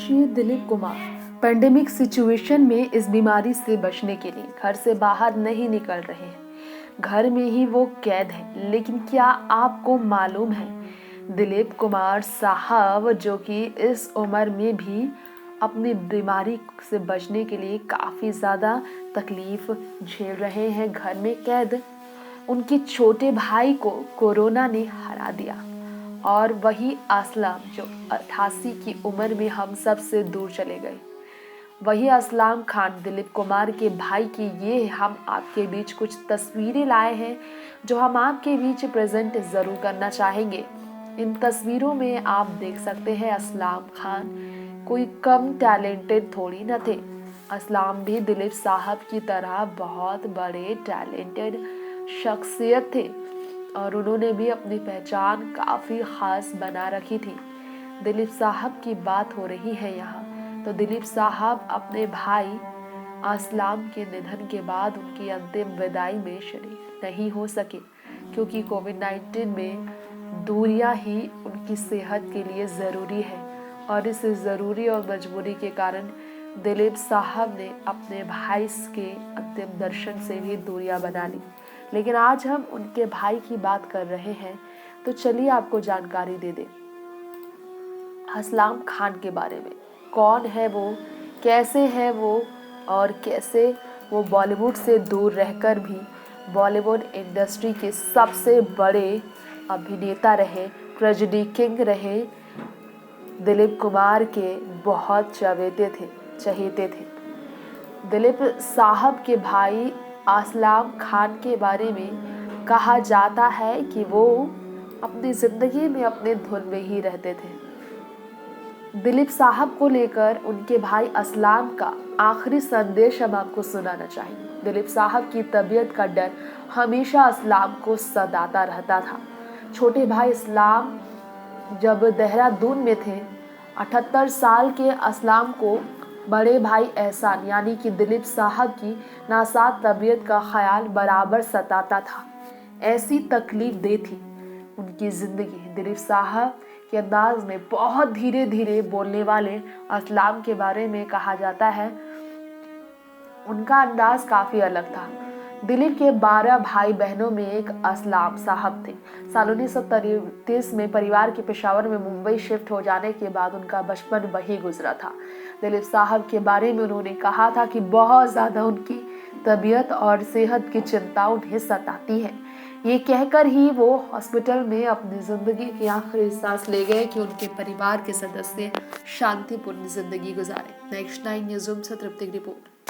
वर्षीय Dilip Kumar pandemic situation में इस बीमारी से बचने के लिए घर से बाहर नहीं निकल रहे हैं। घर में ही वो कैद हैं। लेकिन क्या आपको मालूम है, दिलीप कुमार साहब जो कि इस उम्र में भी अपनी बीमारी से बचने के लिए काफ़ी ज़्यादा तकलीफ झेल रहे हैं, घर में कैद। उनके छोटे भाई को कोरोना ने हरा दिया और वही असलम जो 88 की उम्र में हम सब से दूर चले गए। वही असलम खान दिलीप कुमार के भाई की ये हम आपके बीच कुछ तस्वीरें लाए हैं जो हम आपके बीच प्रेजेंट ज़रूर करना चाहेंगे। इन तस्वीरों में आप देख सकते हैं असलम खान कोई कम टैलेंटेड थोड़ी न थे। असलम भी दिलीप साहब की तरह बहुत बड़े टैलेंटेड शख्सियत थे और उन्होंने भी अपनी पहचान काफ़ी ख़ास बना रखी थी। दिलीप साहब की बात हो रही है यहाँ, तो दिलीप साहब अपने भाई असलम के निधन के बाद उनकी अंतिम विदाई में शरीक नहीं हो सके क्योंकि कोविड-19 में दूरियां ही उनकी सेहत के लिए ज़रूरी है और इस ज़रूरी और मजबूरी के कारण दिलीप साहब ने अपने भाई के अंतिम दर्शन से भी दूरियां बना ली। लेकिन आज हम उनके भाई की बात कर रहे हैं, तो चलिए आपको जानकारी दे दें असलम खान के बारे में। कौन है वो, कैसे है वो और कैसे वो बॉलीवुड से दूर रहकर भी बॉलीवुड इंडस्ट्री के सबसे बड़े अभिनेता रहे, ट्रेजेडी किंग रहे। दिलीप कुमार के बहुत चहेते थे। दिलीप साहब के भाई असलम खान के बारे में कहा जाता है कि वो अपनी ज़िंदगी में अपने धुन में ही रहते थे। दिलीप साहब को लेकर उनके भाई असलम का आखिरी संदेश हम आपको सुनाना चाहेंगे। दिलीप साहब की तबीयत का डर हमेशा असलम को सताता रहता था। छोटे भाई असलम जब देहरादून में थे, 78 साल के असलम को बड़े भाई एहसान यानी कि दिलीप साहब की नासाज तबीयत का ख्याल बराबर सताता था। ऐसी तकलीफ दे थी उनकी ज़िंदगी। दिलीप साहब के अंदाज में बहुत धीरे धीरे बोलने वाले असलम के बारे में कहा जाता है, उनका अंदाज काफ़ी अलग था। दिलीप के 12 भाई बहनों में एक असलम साहब थे। साल 1933 में परिवार के पेशावर में मुंबई शिफ्ट हो जाने के बाद उनका बचपन वहीं गुजरा था। दिलीप साहब के बारे में उन्होंने कहा था कि बहुत ज़्यादा उनकी तबीयत और सेहत की चिंता उन्हें सताती है। ये कहकर ही वो हॉस्पिटल में अपनी ज़िंदगी की आखिरी सांस ले गए कि उनके परिवार के सदस्य शांतिपूर्ण ज़िंदगी गुजारे। नेक्स्ट 9 न्यूज़ रूम से तृप्ति की रिपोर्ट।